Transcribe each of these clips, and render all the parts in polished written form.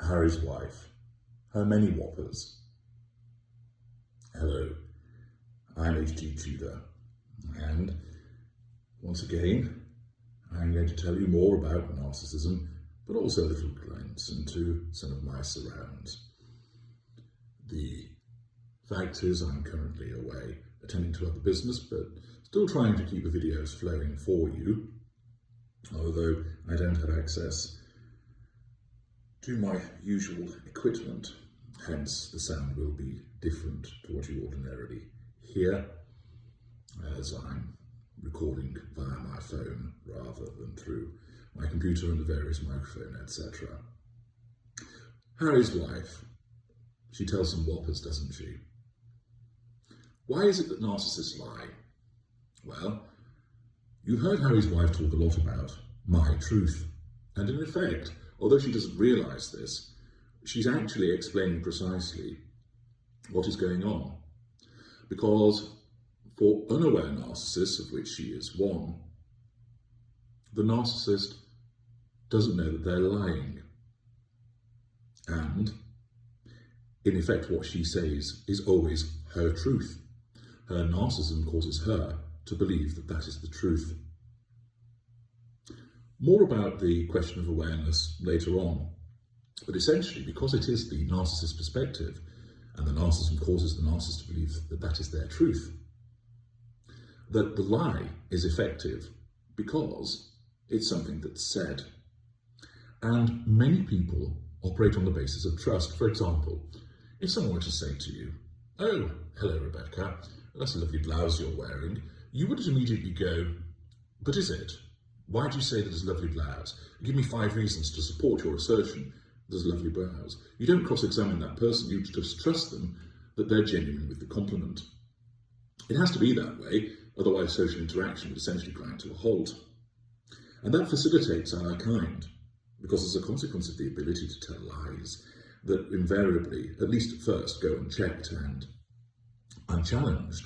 Harry's wife, her many whoppers. Hello, I'm H.G. Tudor, and once again, I'm going to tell you more about narcissism, but also a little glimpse into some of my surrounds. The fact is, I'm currently away attending to other business, but still trying to keep the videos flowing for you, although I don't have access to my usual equipment, hence the sound will be different to what you ordinarily hear, as I'm recording via my phone rather than through my computer and the various microphone, etc. Harry's wife, she tells some whoppers, doesn't she? Why is it that narcissists lie? Well, you've heard Harry's wife talk a lot about my truth, and in effect, although she doesn't realise this, she's actually explaining precisely what is going on. Because for unaware narcissists, of which she is one, the narcissist doesn't know that they're lying. And, in effect, what she says is always her truth. Her narcissism causes her to believe that that is the truth. More about the question of awareness later on, but essentially, because it is the narcissist's perspective, and the narcissism causes the narcissist to believe that that is their truth, that the lie is effective because it's something that's said. And many people operate on the basis of trust. For example, if someone were to say to you, "Oh, hello Rebecca, that's a lovely blouse you're wearing," you wouldn't immediately go, "But is it? Why do you say that it's a lovely blouse? Give me 5 reasons to support your assertion there's a lovely blouse." You don't cross-examine that person, you just trust them that they're genuine with the compliment. It has to be that way, otherwise social interaction would essentially grind to a halt. And that facilitates our kind, because as a consequence of the ability to tell lies that invariably, at least at first, go unchecked and unchallenged,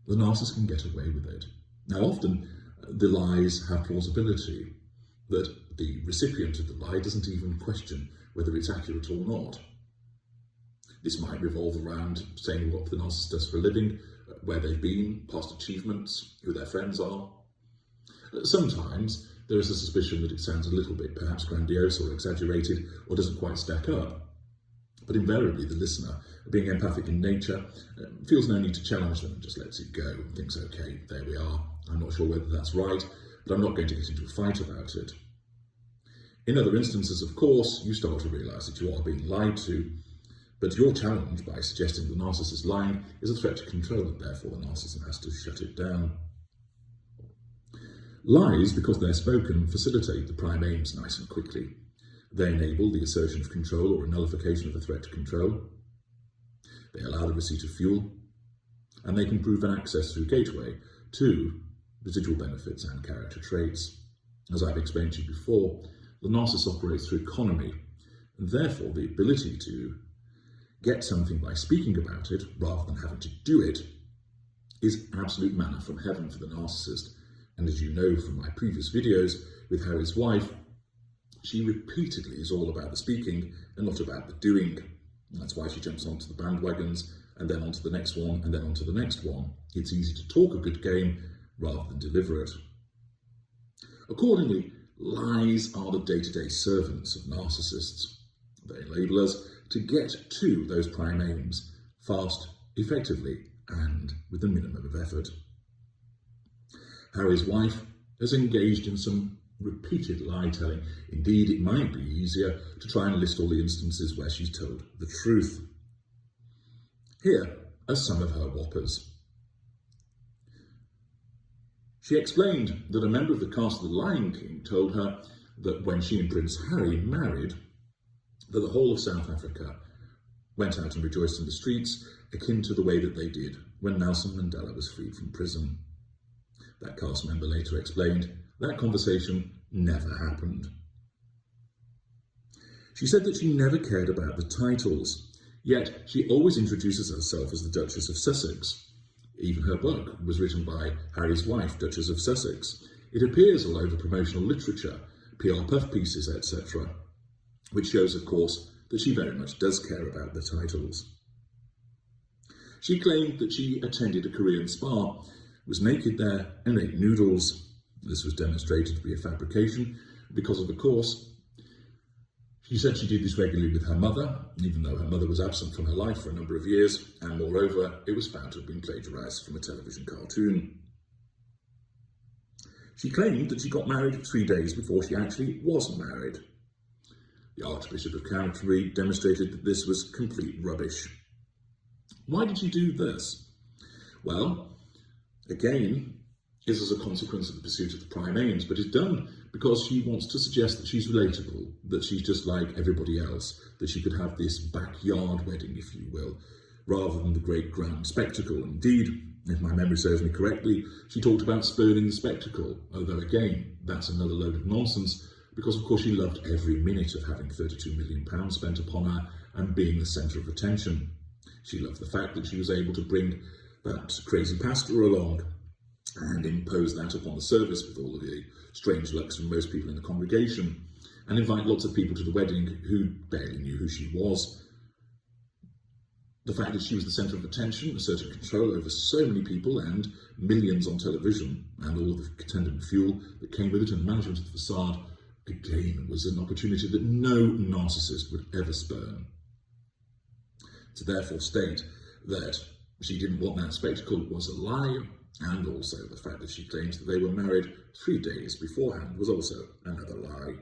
the narcissist can get away with it. Now often the lies have plausibility, that the recipient of the lie doesn't even question whether it's accurate or not. This might revolve around saying what the narcissist does for a living, where they've been, past achievements, who their friends are. Sometimes there is a suspicion that it sounds a little bit perhaps grandiose or exaggerated or doesn't quite stack up. But invariably the listener, being empathic in nature, feels no need to challenge them and just lets it go and thinks, okay, there we are. I'm not sure whether that's right, but I'm not going to get into a fight about it. In other instances, of course, you start to realise that you are being lied to, but you're challenged by suggesting the narcissist lying is a threat to control, and therefore the narcissist has to shut it down. Lies, because they're spoken, facilitate the prime aims nice and quickly. They enable the assertion of control or a nullification of a threat to control. They allow the receipt of fuel, and they can prove an access through gateway to residual benefits and character traits. As I've explained to you before, the narcissist operates through economy, and therefore the ability to get something by speaking about it rather than having to do it is absolute manna from heaven for the narcissist. And as you know from my previous videos with Harry's wife, she repeatedly is all about the speaking and not about the doing. And that's why she jumps onto the bandwagons and then onto the next one and then onto the next one. It's easy to talk a good game rather than deliver it. Accordingly, lies are the day-to-day servants of narcissists. They enable us to get to those prime aims fast, effectively, and with a minimum of effort. Harry's wife has engaged in some repeated lie-telling. Indeed, it might be easier to try and list all the instances where she's told the truth. Here are some of her whoppers. She explained that a member of the cast of The Lion King told her that when she and Prince Harry married, that the whole of South Africa went out and rejoiced in the streets, akin to the way that they did when Nelson Mandela was freed from prison. That cast member later explained that conversation never happened. She said that she never cared about the titles, yet she always introduces herself as the Duchess of Sussex. Even her book was written by Harry's wife, Duchess of Sussex. It appears all over promotional literature, PR puff pieces, etc., which shows, of course, that she very much does care about the titles. She claimed that she attended a Korean spa, was naked there and ate noodles. This was demonstrated to be a fabrication because, of course, she said she did this regularly with her mother, even though her mother was absent from her life for a number of years, and moreover, it was found to have been plagiarised from a television cartoon. She claimed that she got married 3 days before she actually was married. The Archbishop of Canterbury demonstrated that this was complete rubbish. Why did she do this? Well, again, this is a consequence of the pursuit of the prime aims, but it's done because she wants to suggest that she's relatable, that she's just like everybody else, that she could have this backyard wedding, if you will, rather than the great grand spectacle. Indeed, if my memory serves me correctly, she talked about spurning the spectacle, although again, that's another load of nonsense, because of course she loved every minute of having £32 million spent upon her and being the centre of attention. She loved the fact that she was able to bring that crazy pastor along and impose that upon the service with all of the strange looks from most people in the congregation, and invite lots of people to the wedding who barely knew who she was. The fact that she was the centre of attention, asserted control over so many people and millions on television, and all of the attendant fuel that came with it and management of the facade, again, was an opportunity that no narcissist would ever spurn. To therefore state that she didn't want that spectacle was a lie, and also the fact that she claims that they were married 3 days beforehand was also another lie.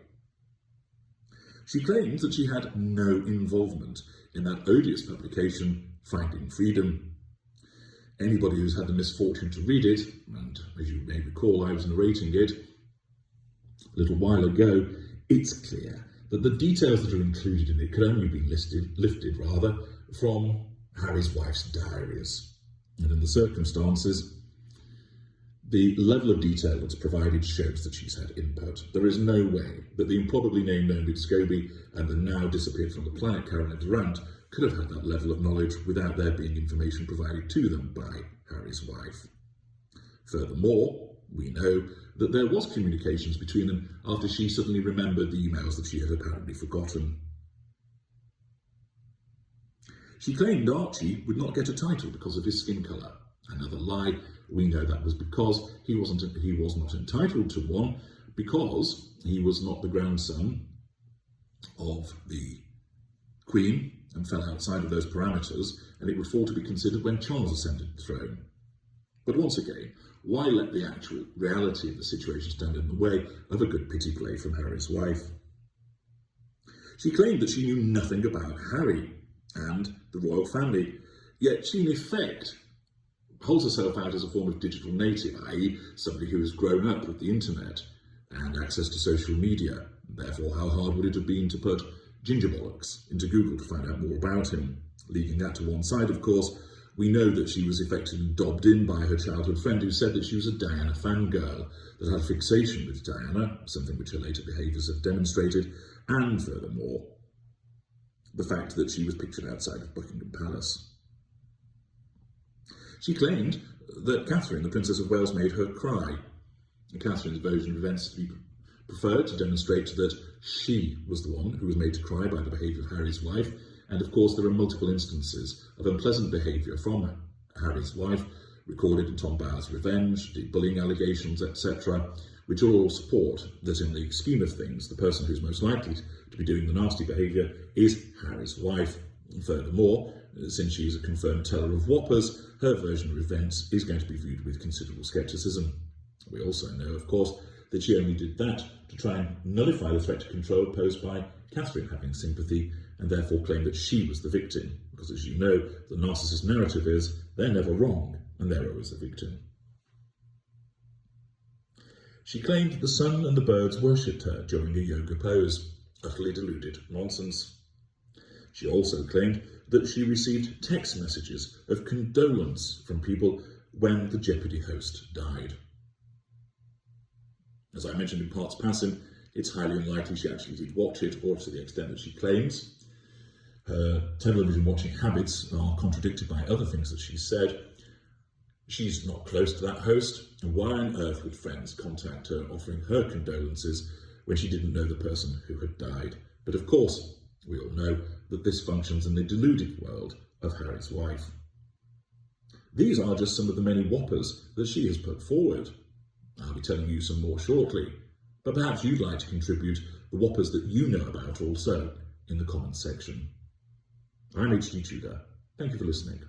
She claimed that she had no involvement in that odious publication, Finding Freedom. Anybody who's had the misfortune to read it, and as you may recall, I was narrating it a little while ago, it's clear that the details that are included in it could only be lifted from Harry's wife's diaries. And in the circumstances, the level of detail that's provided shows that she's had input. There is no way that the improbably named Noam Scobie and the now disappeared from the planet Carolina Durant could have had that level of knowledge without there being information provided to them by Harry's wife. Furthermore, we know that there was communications between them after she suddenly remembered the emails that she had apparently forgotten. She claimed Archie would not get a title because of his skin colour. Another lie. We know that was because he was not entitled to one, because he was not the grandson of the Queen and fell outside of those parameters, and it would fall to be considered when Charles ascended the throne. But once again, why let the actual reality of the situation stand in the way of a good pity play from Harry's wife? She claimed that she knew nothing about Harry and the royal family, yet she in effect holds herself out as a form of digital native, i.e. somebody who has grown up with the internet and access to social media. Therefore, how hard would it have been to put Ginger Bollocks into Google to find out more about him? Leaving that to one side, of course, we know that she was effectively dobbed in by her childhood friend who said that she was a Diana fangirl, that had a fixation with Diana, something which her later behaviours have demonstrated, and furthermore, the fact that she was pictured outside of Buckingham Palace. She claimed that Catherine, the Princess of Wales, made her cry. Catherine's version of events to be preferred to demonstrate that she was the one who was made to cry by the behaviour of Harry's wife, and of course there are multiple instances of unpleasant behaviour from Harry's wife, recorded in Tom Bower's Revenge, the bullying allegations, etc., which all support that in the scheme of things, the person who's most likely to be doing the nasty behaviour is Harry's wife. And furthermore, since she is a confirmed teller of Whoppers, her version of events is going to be viewed with considerable scepticism. We also know, of course, that she only did that to try and nullify the threat to control posed by Catherine having sympathy, and therefore claim that she was the victim, because as you know, the narcissist narrative is they're never wrong and they're always the victim. She claimed that the sun and the birds worshipped her during a yoga pose. Utterly deluded nonsense. She also claimed that she received text messages of condolence from people when the Jeopardy host died. As I mentioned in parts passing, it's highly unlikely she actually did watch it, or to the extent that she claims. Her television watching habits are contradicted by other things that she said. She's not close to that host, and why on earth would friends contact her offering her condolences when she didn't know the person who had died? But of course, We all know that this functions in the deluded world of Harry's wife. These are just some of the many whoppers that she has put forward. I'll be telling you some more shortly, but perhaps you'd like to contribute the whoppers that you know about also in the comments section. I'm H.G. Tudor. Thank you for listening.